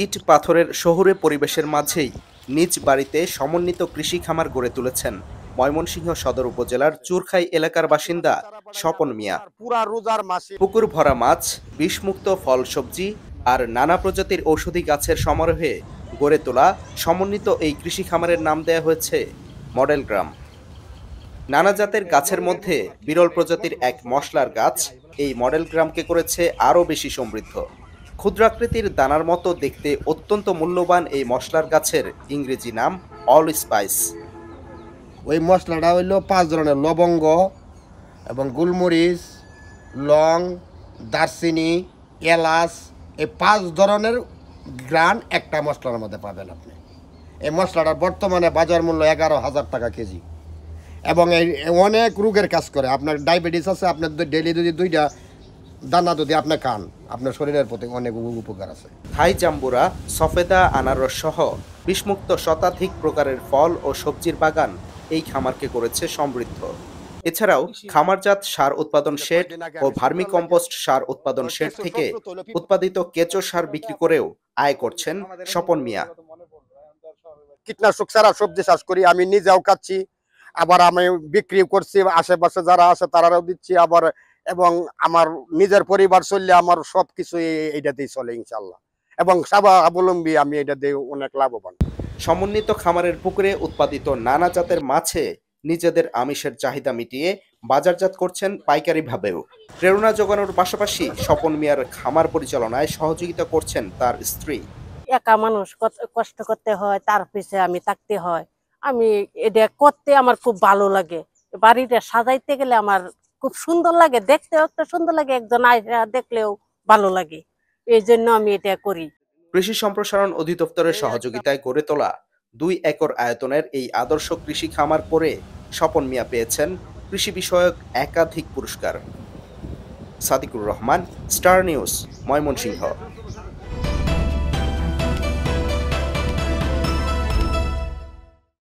ইট পাথরের শহুরে পরিবেশের মাঝেই নিজ বাড়িতে সমন্বিত কৃষি খামার গড়ে তুলেছেন ময়মনসিংহ সদর উপজেলার চুরখাই এলাকার বাসিন্দা স্বপন মিয়া। পুকুর ভরা মাছ, বিষমুক্ত ফল সবজি আর নানা প্রজাতির ঔষধি গাছের সমারোহে গড়ে তোলা সমন্বিত এই কৃষি খামারের নাম দেয়া হয়েছে মডেল গ্রাম। নানা জাতের গাছের মধ্যে বিরল প্রজাতির এক মশলার গাছ এই মডেল গ্রামকে করেছে আরও বেশি সমৃদ্ধ। ক্ষুদ্রাকৃতির দানার মতো দেখতে অত্যন্ত মূল্যবান এই মশলার গাছের ইংরেজি নাম অল স্পাইস। ওই মশলাটা হইল 5 ধরনের লবঙ্গ এবং গোলমরিচ, লং, দারচিনি, এলাচ, এই 5 ধরনের গ্রান একটা মশলার মধ্যে পাবেন আপনি। এই মশলাটার বর্তমানে বাজার মূল্য 11,000 টাকা কেজি এবং এই অনেক রোগের কাজ করে। আপনার ডায়াবেটিস আছে, আপনার ডেলি যদি 2টা দানা যদি আপনি খান, আপনার শরীরের প্রতি অনেক উপকার আছে। থাই জাম্বুরা, সফেদা, আনারস সহ বিষমুক্ত শতাধিক প্রকারের ফল ও সবজির বাগান এই খামারকে করেছে সমৃদ্ধ। এছাড়াও খামারজাত সার উৎপাদন শেড ও ভার্মি কম্পোস্ট সার উৎপাদন শেড থেকে উৎপাদিত কেঁচো সার বিক্রি করেও আয় করছেন স্বপন মিয়া। কীটনাশক ছাড়া সবজি চাষ করি, আমি নিজেও খাচ্ছি, আবার আমি বিক্রি করছি, আশেপাশে যারা আছে তারাও দিচ্ছি, আবার এবং আমার নিজের পরিবার চললে আমার সবকিছু এইটাতেই চলে ইনশাল্লাহ, এবং স্বাবলম্বী আমি এটা দিয়ে অনেক লাভবান। সমন্বিত খামারের পুকুরে উৎপাদিত নানা জাতের মাছে নিজেদের আমিষের চাহিদা মিটিয়ে বাজারজাত করছেন পাইকারিভাবেও। প্রেরণা যোগানোর পাশাপাশি স্বপন মিয়ার খামার পরিচালনায় সহযোগিতা করছেন তার স্ত্রী। একা মানুষ কষ্ট করতে হয়, তার পিছে আমি থাকতে হয়। আমি এটা করতে আমার খুব ভালো লাগে। বাড়িটা সাজাইতে গেলে আমার খুব সুন্দর লাগে, দেখতেও একটা সুন্দর লাগে, একজন আয়সা দেখলেও ভালো লাগে। এই জন্য আমি এটা করি। কৃষি সম্প্রসারণ অধিদপ্তরের সহযোগিতায় গড়ে তোলা 2 একর আয়তনের এই আদর্শ কৃষি খামার করে স্বপন মিয়া পেয়েছেন কৃষি বিষয়ক একাধিক পুরস্কার। Sadiqur Rahman, star news, Mymensingh.